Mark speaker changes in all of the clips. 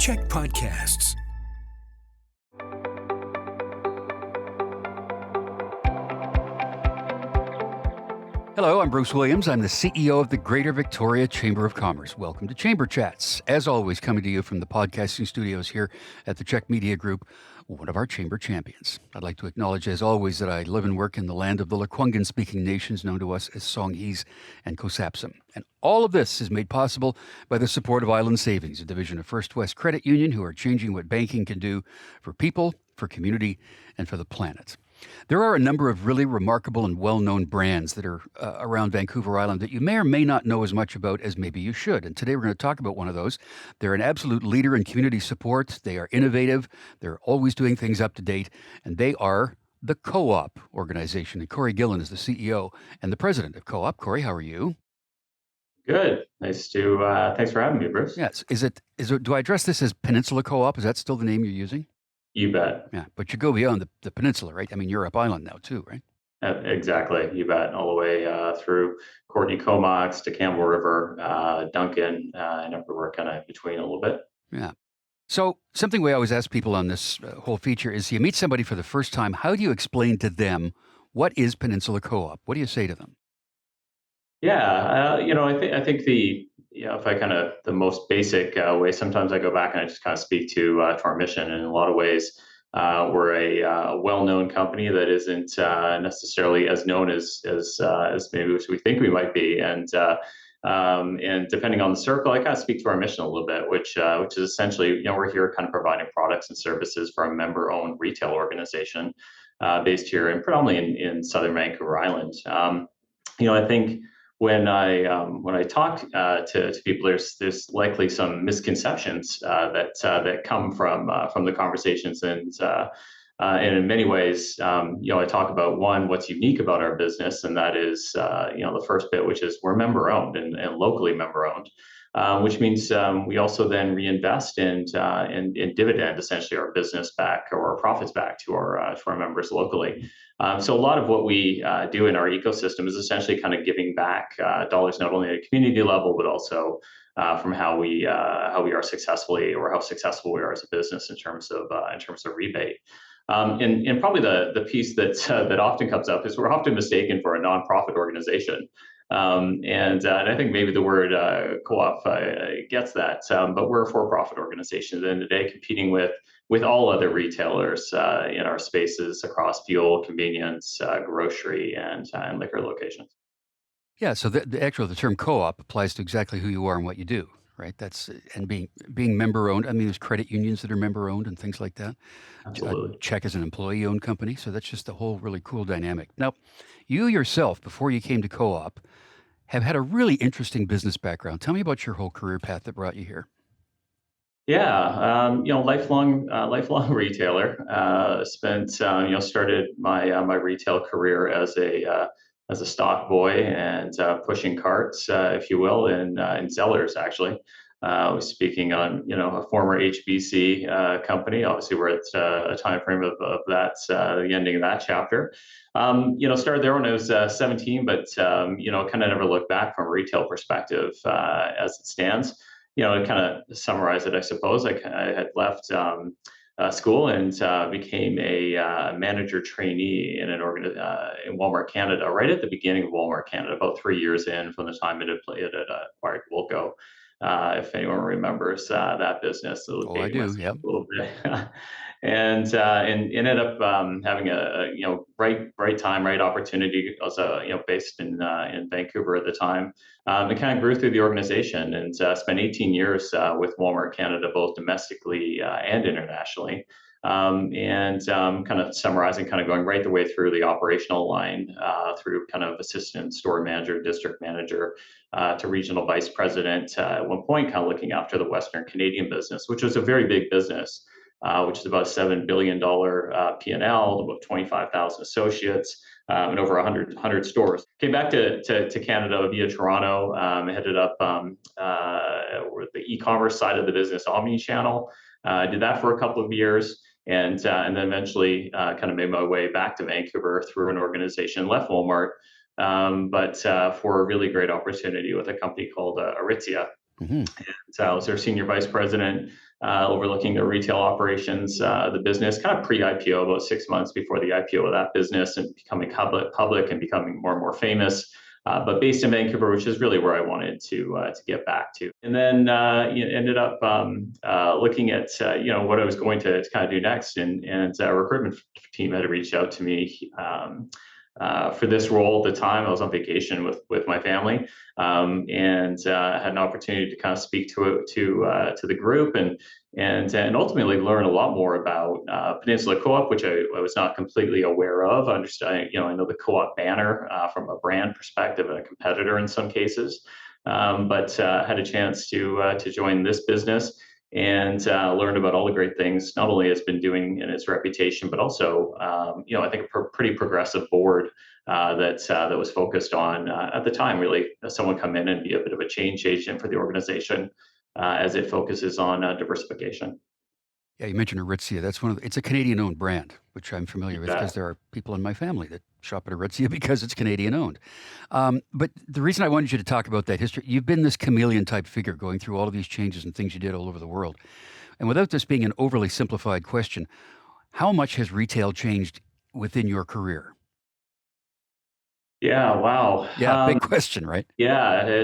Speaker 1: Check Podcasts. Hello, I'm Bruce Williams. I'm the CEO of the Greater Victoria Chamber of Commerce. Welcome to Chamber Chats. As always, coming to you from the podcasting studios here at the Czech Media Group, one of our chamber champions. I'd like to acknowledge, as always, that I live and work in the land of the Lekwungen-speaking nations known to us as Songhees and Kosapsum. And all of this is made possible by the support of Island Savings, a division of First West Credit Union, who are changing what banking can do for people, for community, and for the planet. There are a number of really remarkable and well-known brands that are around Vancouver Island that you may or may not know as much about as maybe you should. And today we're going to talk about one of those. They're an absolute leader in community support. They are innovative. They're always doing things up to date. And they are the Co-op organization. And Corey Gillon is the CEO and the president of Co-op. Corey, how are you?
Speaker 2: Good. Thanks for having me, Bruce.
Speaker 1: Yes. Do I address this as Peninsula Co-op? Is that still the name you're using?
Speaker 2: You bet.
Speaker 1: Yeah, but you go beyond the peninsula, right? I mean, you're up island now too, right?
Speaker 2: Exactly. You bet. All the way through Courtney Comox to Campbell River, Duncan, and everywhere kind of between a little bit.
Speaker 1: Yeah. So something we always ask people on this whole feature is, you meet somebody for the first time, how do you explain to them what is Peninsula Co-op? What do you say to them?
Speaker 2: Yeah, I think if I the most basic way, sometimes I go back and I just kind of speak to our mission. And in a lot of ways, we're a well-known company that isn't necessarily as known as maybe we think we might be. And depending on the circle, I kind of speak to our mission a little bit, which is essentially, we're here kind of providing products and services for a member-owned retail organization based here and predominantly in Southern Vancouver Island. I think when I talk to people, there's likely some misconceptions that come from the conversations, and in many ways, I talk about what's unique about our business, and that is the first bit, which is we're member owned and locally member owned. Which means we also then reinvest and dividend essentially our business back, or our profits back to our members locally. So a lot of what we do in our ecosystem is essentially kind of giving back dollars, not only at a community level, but also from how we are successfully, or how successful we are as a business in terms of rebate. And probably the piece that often comes up is we're often mistaken for a nonprofit organization. And I think maybe the word co-op gets that, but we're a for-profit organization at the end of the day, competing with all other retailers in our spaces across fuel, convenience, grocery, and liquor locations.
Speaker 1: Yeah, so the term co-op applies to exactly who you are and what you do, right? And being member-owned. I mean, there's credit unions that are member-owned and things like that.
Speaker 2: Absolutely.
Speaker 1: Czech is an employee-owned company, so that's just a whole really cool dynamic. Now, you yourself, before you came to Co-op, have had a really interesting business background. Tell me about your whole career path that brought you here.
Speaker 2: Yeah, lifelong retailer. Started my retail career as a stock boy and pushing carts, if you will, in Zellers actually. I was speaking on a former HBC company. Obviously, we're at a time frame of that the ending of that chapter. Started there when I was 17, but kind of never looked back from a retail perspective as it stands. To kind of summarize it, I suppose I had left school and became a manager trainee in in Walmart Canada, right at the beginning of Walmart Canada, about 3 years in from the time it had acquired Wilco. If anyone remembers that business,
Speaker 1: I do. Yep.
Speaker 2: A little bit. And ended up having a right time, right opportunity. I was based in Vancouver at the time, and kind of grew through the organization and spent 18 years with Walmart Canada, both domestically and internationally. Kind of summarizing, kind of going right the way through the operational line, through kind of assistant store manager, district manager, to regional vice president. At one point, kind of looking after the Western Canadian business, which was a very big business, which is about a $7 billion P&L, about 25,000 associates, and over 100 stores. Came back to Canada via Toronto, headed up the e-commerce side of the business, omni-channel. Did that for a couple of years. And then eventually kind of made my way back to Vancouver through an organization, left Walmart, but for a really great opportunity with a company called Aritzia.
Speaker 1: Hmm.
Speaker 2: So I was their senior vice president, overlooking their retail operations, the business, kind of pre-IPO, about 6 months before the IPO of that business, and becoming public and becoming more and more famous. But based in Vancouver, which is really where I wanted to get back to, and then ended up looking at what I was going to kind of do next, and a recruitment team had reached out to me for this role. At the time, I was on vacation with my family, and had an opportunity to kind of speak to the group, and ultimately learn a lot more about Peninsula Co-op, which I was not completely aware of. I understand, I know the Co-op banner from a brand perspective, and a competitor in some cases, but had a chance to join this business, and learned about all the great things not only it's been doing in its reputation, but also I think a pretty progressive board that was focused on at the time, really someone come in and be a bit of a change agent for the organization as it focuses on diversification.
Speaker 1: Yeah, you mentioned Aritzia. It's a Canadian-owned brand, which I'm
Speaker 2: You
Speaker 1: familiar with because
Speaker 2: bet.
Speaker 1: there are people in my family that shop at Aritzia because it's Canadian-owned. But the reason I wanted you to talk about that history, you've been this chameleon-type figure going through all of these changes and things you did all over the world. And without this being an overly simplified question, how much has retail changed within your career?
Speaker 2: Yeah. Wow.
Speaker 1: Yeah, big question, right?
Speaker 2: Yeah, I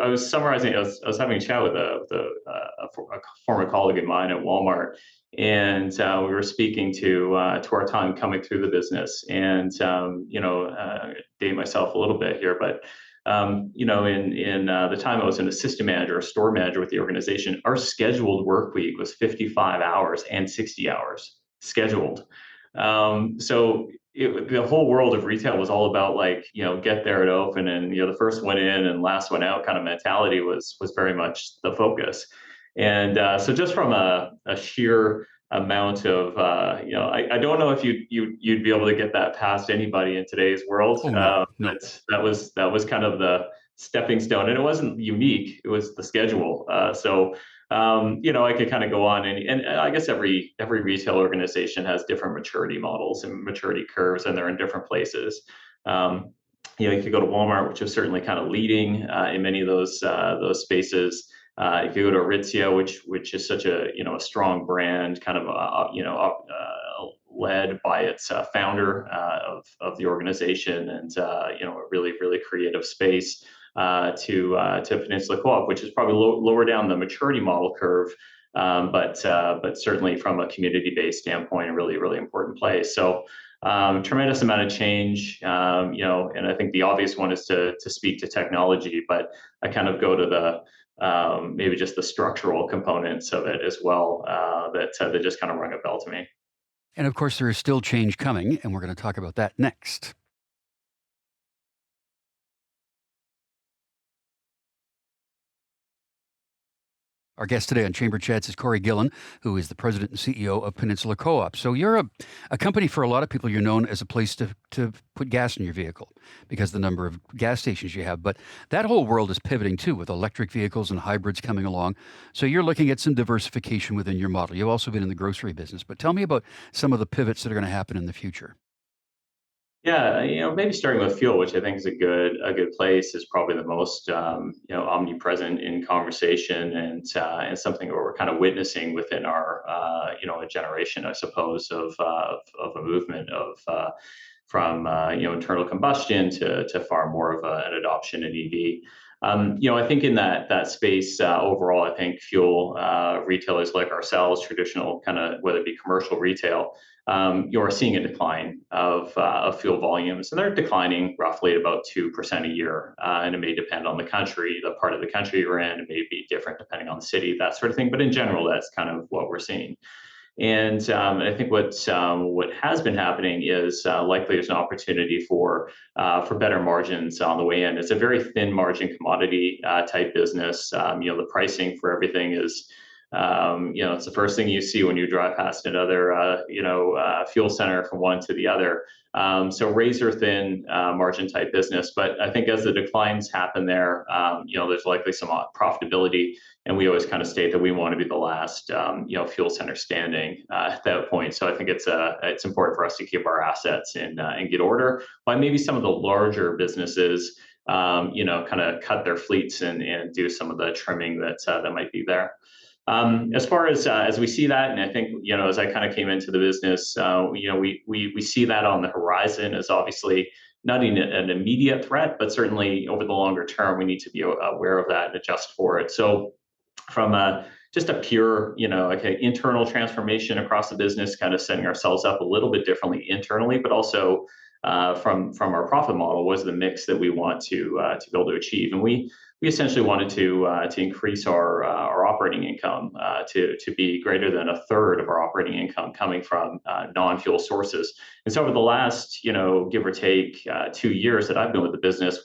Speaker 2: was summarizing. I was having a chat with a former colleague of mine at Walmart, and we were speaking to our time coming through the business, and date myself a little bit here, but in the time I was an assistant manager, a store manager with the organization, our scheduled work week was 55 hours and 60 hours scheduled. The whole world of retail was all about, like, get there and open, and the first one in and last one out kind of mentality was very much the focus. And so just from a sheer amount of I don't know if you'd be able to get that past anybody in today's world.
Speaker 1: Oh, no, no.
Speaker 2: But that was kind of the stepping stone, and it wasn't unique, it was the schedule. I could kind of go on, and I guess every retail organization has different maturity models and maturity curves, and they're in different places. Um, you could go to Walmart, which is certainly kind of leading in many of those spaces. If you go to Aritzia, which is such a strong brand, kind of led by its founder of the organization, and a really creative space to Peninsula Co-op, which is probably lower down the maturity model curve, but certainly from a community-based standpoint, a really important place. So tremendous amount of change, and I think the obvious one is to speak to technology, but I kind of go to the maybe just the structural components of it as well, that just kind of rung a bell to me.
Speaker 1: And of course, there is still change coming, and we're going to talk about that next. Our guest today on Chamber Chats is Corey Gillon, who is the president and CEO of Peninsula Co-op. So you're a company, for a lot of people, you're known as a place to put gas in your vehicle because of the number of gas stations you have. But that whole world is pivoting too, with electric vehicles and hybrids coming along. So you're looking at some diversification within your model. You've also been in the grocery business. But tell me about some of the pivots that are going to happen in the future.
Speaker 2: Yeah, maybe starting with fuel, which I think is a good place, is probably the most omnipresent in conversation, and something that we're kind of witnessing within our a generation, I suppose, of a movement of from internal combustion to far more of an adoption in EV. I think in that space overall, I think fuel retailers like ourselves, traditional kind of whether it be commercial retail, you're seeing a decline of fuel volumes, and they're declining roughly at about 2% a year. And it may depend on the country, the part of the country you're in. It may be different depending on the city, that sort of thing. But in general, that's kind of what we're seeing. And I think what has been happening is likely there's an opportunity for better margins on the way in. It's a very thin margin commodity type business. The pricing for everything is it's the first thing you see when you drive past another fuel center from one to the other. So razor thin margin type business. But I think as the declines happen there, there's likely some profitability, and we always kind of state that we want to be the last fuel center standing at that point. So I think it's important for us to keep our assets in good order. But maybe some of the larger businesses kind of cut their fleets and do some of the trimming that might be there. As far as we see that, and I think as I kind of came into the business, we see that on the horizon as obviously not an immediate threat, but certainly over the longer term, we need to be aware of that and adjust for it. So from just a pure, like an internal transformation across the business, kind of setting ourselves up a little bit differently internally, but also from our profit model was the mix that we want to be able to achieve, and we essentially wanted to increase our operating income to be greater than a third of our operating income coming from non-fuel sources. And so over the last, give or take 2 years that I've been with the business,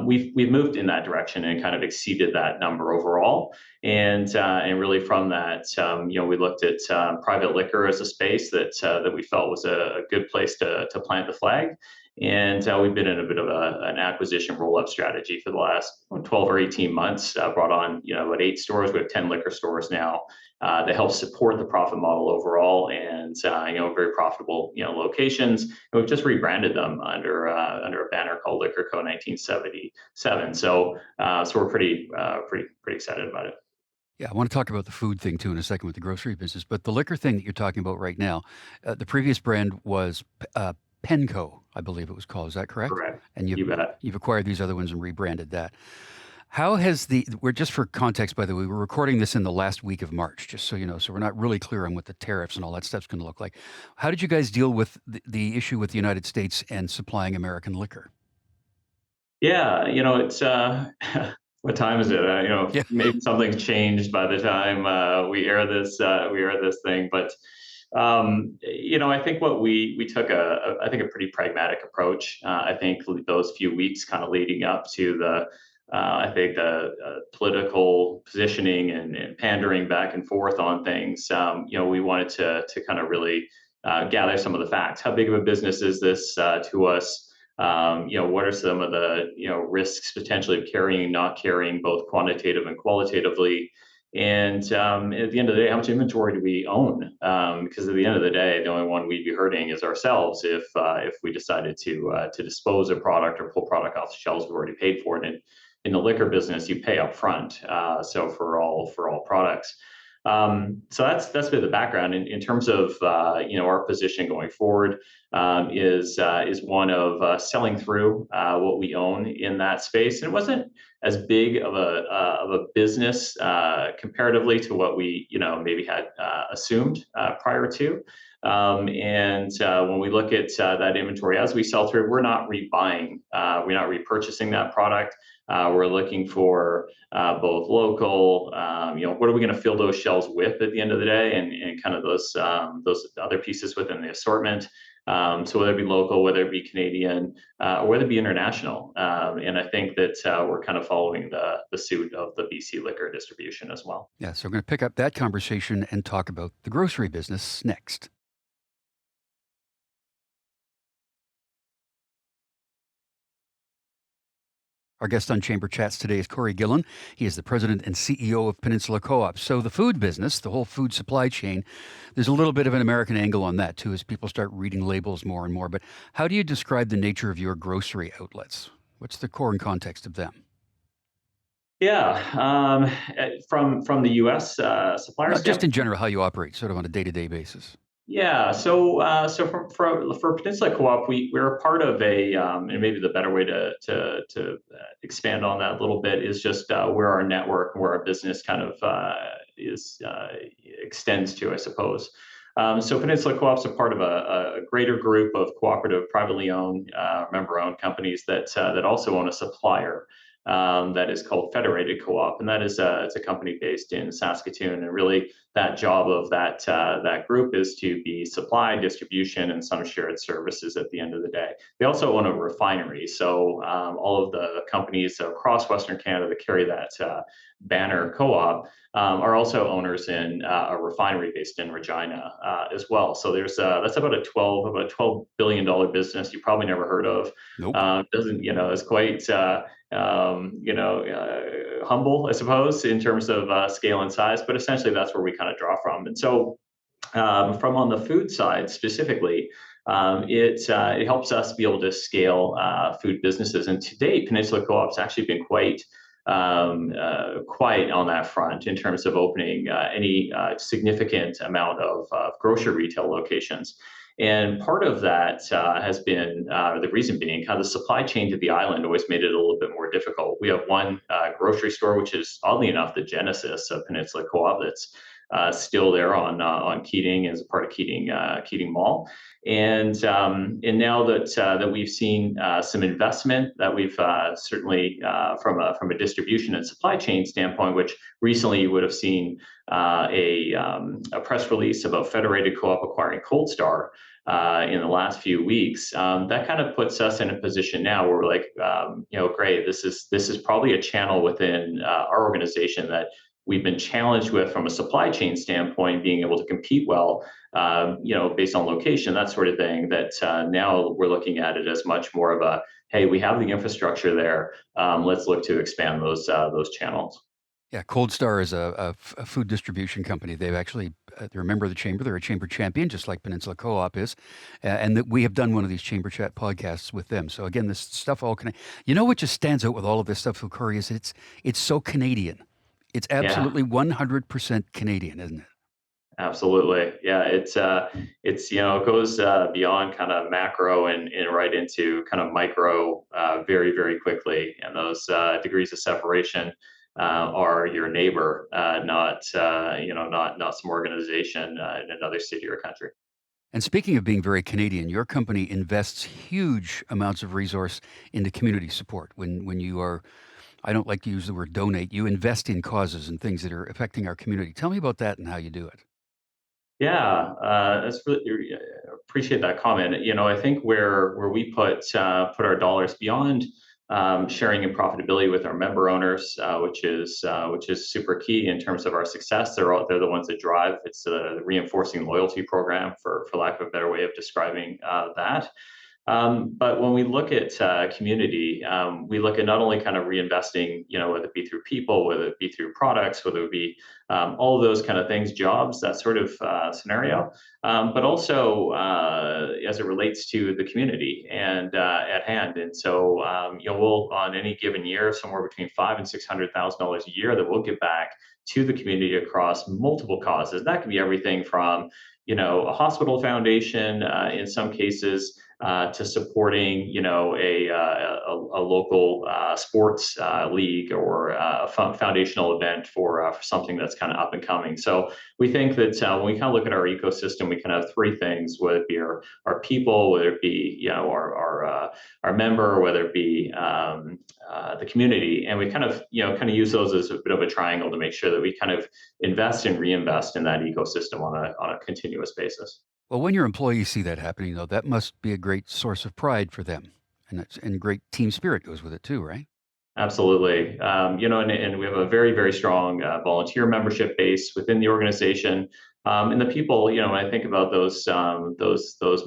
Speaker 2: we've moved in that direction and kind of exceeded that number overall. And really from that, we looked at private liquor as a space that we felt was a good place to plant the flag. And we've been in a bit of an acquisition roll-up strategy for the last 12 or 18 months. Brought on, about 8 stores. We have 10 liquor stores now that help support the profit model overall, and very profitable, locations. And we've just rebranded them under a banner called Liquor Co. 1977. So we're pretty excited about it.
Speaker 1: Yeah, I want to talk about the food thing too in a second with the grocery business. But the liquor thing that you're talking about right now, the previous brand was Penco, I believe it was called. Is that correct?
Speaker 2: Correct.
Speaker 1: And
Speaker 2: You bet.
Speaker 1: you've acquired these other ones and rebranded that. How has we're just for context, by the way, we're recording this in the last week of March, just so you know, so we're not really clear on what the tariffs and all that stuff's going to look like. How did you guys deal with the issue with the United States and supplying American liquor?
Speaker 2: Yeah, it's what time is it?
Speaker 1: Yeah.
Speaker 2: Maybe something's changed by the time we air this thing. But I think what we took I think a pretty pragmatic approach. I think those few weeks kind of leading up to I think the political positioning and pandering back and forth on things. We wanted to kind of really gather some of the facts. How big of a business is this to us? What are some of the risks potentially of carrying, not carrying, both quantitative and qualitatively? And at the end of the day, how much inventory do we own? Because at the end of the day, the only one we'd be hurting is ourselves if we decided to dispose of product or pull product off the shelves we've already paid for it. And in the liquor business, you pay up front. So for all products. So that's been the background in terms of our position going forward. Is one of selling through what we own in that space. And it wasn't as big of a business comparatively to what we maybe had assumed prior to. And when we look at that inventory as we sell through, we're not rebuying, we're not repurchasing that product. We're looking for both local, what are we going to fill those shelves with at the end of the day, and kind of those other pieces within the assortment. So whether it be local, whether it be Canadian, or whether it be international. And I think that we're kind of following the suit of the BC liquor distribution as well.
Speaker 1: Yeah, so we're going to pick up that conversation and talk about the grocery business next. Our guest on Chamber Chats today is Corey Gillon. He is the president and CEO of Peninsula Co-op. So the food business, the whole food supply chain, there's a little bit of an American angle on that too, as people start reading labels more and more. But how do you describe the nature of your grocery outlets? What's the core and context of them?
Speaker 2: Yeah, from the U.S. supplier
Speaker 1: No, just in
Speaker 2: standpoint.
Speaker 1: general, how you operate, sort of on a day-to-day basis.
Speaker 2: Yeah, so for Peninsula Co-op, we're a part of and maybe the better way to expand on that a little bit is just where our network, where our business kind of is extends to, I suppose. So Peninsula Co-op's a part of a greater group of cooperative, privately owned, member-owned companies that also own a supplier. That is called Federated Co-op, and that is it's a company based in Saskatoon. And really, that job of that group is to be supply, distribution, and some shared services at the end of the day. They also own a refinery, so all of the companies across Western Canada that carry that banner co-op are also owners in a refinery based in Regina as well. So there's that's about a $12 billion business you probably never heard of.
Speaker 1: Nope.
Speaker 2: Doesn't It's quite humble, I suppose, in terms of scale and size, but essentially that's where we kind of draw from. And so from on the food side specifically, it helps us be able to scale food businesses. And to date, Peninsula Co-op's actually been quite on that front in terms of opening any significant amount of grocery retail locations. And part of that has been the reason being kind of the supply chain to the island always made it a little bit more difficult. We have one grocery store, which is oddly enough the genesis of Peninsula Co-op, that's still there on Keating as a part of Keating Mall. And now that we've seen some investment that we've certainly from a distribution and supply chain standpoint, which recently you would have seen a press release about Federated Co-op acquiring Cold Star in the last few weeks. That kind of puts us in a position now where we're like, great. This is probably a channel within our organization that we've been challenged with from a supply chain standpoint, being able to compete well, based on location, that sort of thing. That now we're looking at it as much more of a, hey, we have the infrastructure there. Let's look to expand those channels.
Speaker 1: Yeah, Cold Star is a food distribution company. They've actually, they're a member of the Chamber. They're a Chamber champion, just like Peninsula Co-op is. And that we have done one of these Chamber Chat podcasts with them. So again, this stuff all can, what just stands out with all of this stuff, Corey, is it's so Canadian. It's
Speaker 2: Yeah.
Speaker 1: absolutely 100% Canadian, isn't it?
Speaker 2: Absolutely. Yeah, it's it goes beyond kind of macro and right into kind of micro very, very quickly. And those degrees of separation are your neighbor, not some organization in another city or country.
Speaker 1: And speaking of being very Canadian, your company invests huge amounts of resource into community support. When you are, I don't like to use the word donate, you invest in causes and things that are affecting our community. Tell me about that and how you do it.
Speaker 2: Yeah, that's really appreciate that comment. I think where we put our dollars beyond sharing and profitability with our member owners, which is super key in terms of our success. They're the ones that drive. It's the reinforcing loyalty program, for lack of a better way of describing that. But when we look at community, we look at not only kind of reinvesting, whether it be through people, whether it be through products, whether it be all of those kind of things, jobs, that sort of scenario, but also as it relates to the community and at hand. And so, we'll on any given year, somewhere between $500,000 and $600,000 a year that we'll give back to the community across multiple causes. That can be everything from a hospital foundation in some cases to supporting, a local sports league or a foundational event for something that's kind of up and coming. So we think that when we kind of look at our ecosystem, we kind of have three things: whether it be our people, whether it be our member, whether it be the community, and we kind of use those as a bit of a triangle to make sure that we kind of invest and reinvest in that ecosystem on a continuous basis.
Speaker 1: Well, when your employees see that happening, though, that must be a great source of pride for them. And great team spirit goes with it too, right?
Speaker 2: Absolutely. And we have a very, very strong volunteer membership base within the organization. And the people, when I think about those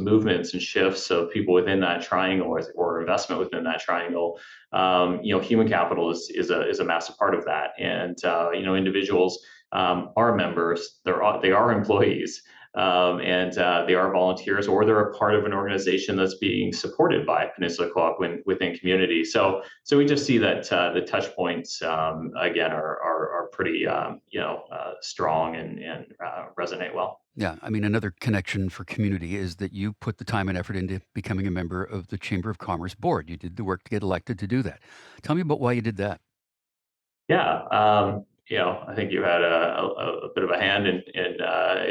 Speaker 2: movements and shifts of people within that triangle or investment within that triangle, human capital is a massive part of that. And individuals are members. They are employees. And they are volunteers, or they're a part of an organization that's being supported by Peninsula Co-op within community. So we just see that the touch points again are pretty strong and resonate well.
Speaker 1: Yeah, I mean, another connection for community is that you put the time and effort into becoming a member of the Chamber of Commerce board. You did the work to get elected to do that. Tell me about why you did that.
Speaker 2: Yeah, I think you had a bit of a hand in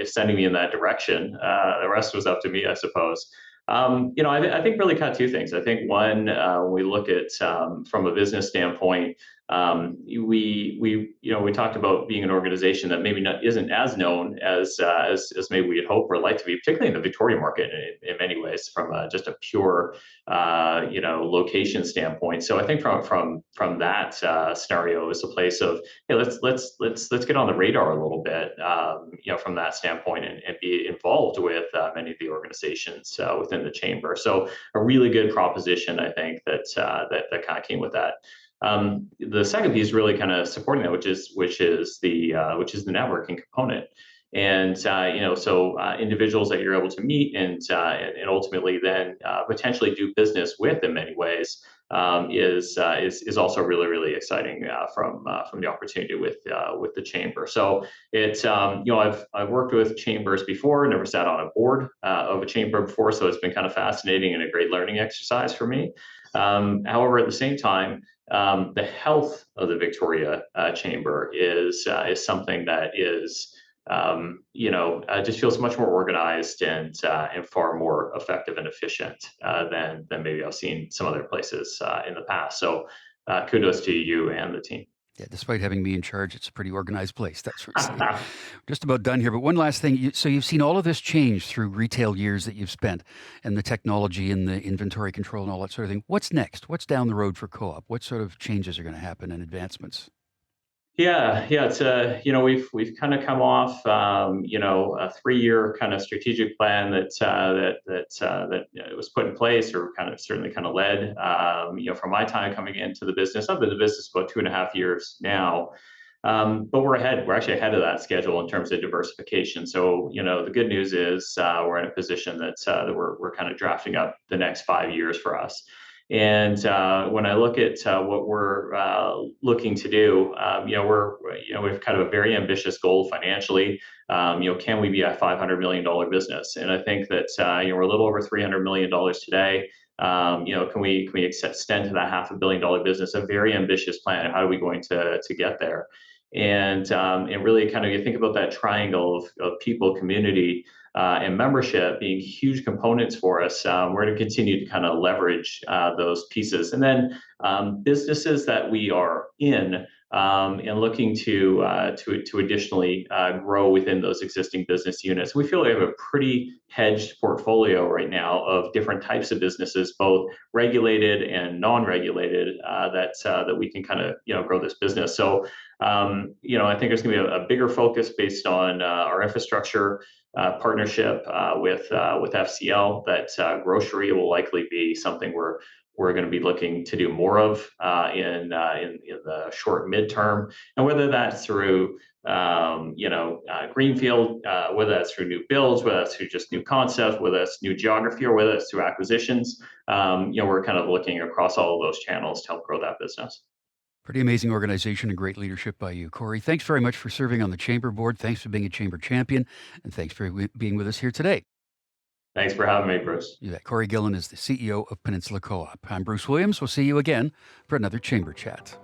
Speaker 2: sending me in that direction. The rest was up to me, I suppose. I think really kind of two things. I think one, when we look at from a business standpoint, we talked about being an organization that maybe isn't as known as maybe we'd hope or like to be, particularly in the Victoria market in many ways, from just a pure location standpoint. So I think from that scenario is a place of, hey, let's get on the radar a little bit, from that standpoint, and be involved with many of the organizations within the chamber. So a really good proposition, I think, that kind of came with that. The second piece really kind of supporting that, which is the networking component. And so individuals that you're able to meet and ultimately then potentially do business with in many ways is also really really exciting from the opportunity with the chamber. So it's I've worked with chambers before, never sat on a board of a chamber before, so it's been kind of fascinating and a great learning exercise for me. However, at the same time, the health of the Victoria Chamber is something that is just feels much more organized and far more effective and efficient than maybe I've seen some other places in the past. So kudos to you and the team.
Speaker 1: Yeah, despite having me in charge, it's a pretty organized place. That's for sure. Just about done here. But one last thing. So you've seen all of this change through retail years that you've spent and the technology and the inventory control and all that sort of thing. What's next? What's down the road for Co-op? What sort of changes are going to happen and advancements?
Speaker 2: Yeah, it's we've kind of come off a 3-year kind of strategic plan that was put in place or kind of certainly kind of led from my time coming into the business. I've been in the business about 2.5 years now, but we're ahead. We're actually ahead of that schedule in terms of diversification. So the good news is we're in a position that we're kind of drafting up the next 5 years for us. And when I look at what we're looking to do, we've kind of a very ambitious goal financially. Can we be a $500 million business? And I think that we're a little over $300 million today. Can we extend to that $500 million business? A very ambitious plan. How are we going to get there? And really kind of you think about that triangle of people, community, and membership being huge components for us. We're going to continue to kind of leverage those pieces. And then businesses that we are in and looking to additionally grow within those existing business units. We feel we have a pretty hedged portfolio right now of different types of businesses, both regulated and non-regulated, that we can kind of grow this business. So I think there's going to be a bigger focus based on our infrastructure partnership with FCL. That grocery will likely be something we're going to be looking to do more of in the short midterm, and whether that's through greenfield, whether that's through new builds, whether that's through just new concepts, whether that's new geography, or whether it's through acquisitions. We're kind of looking across all of those channels to help grow that business.
Speaker 1: Pretty amazing organization and great leadership by you, Corey. Thanks very much for serving on the chamber board. Thanks for being a chamber champion, and thanks for being with us here today.
Speaker 2: Thanks for having me, Bruce.
Speaker 1: You bet. Corey Gillon is the CEO of Peninsula Co-op. I'm Bruce Williams. We'll see you again for another Chamber Chat.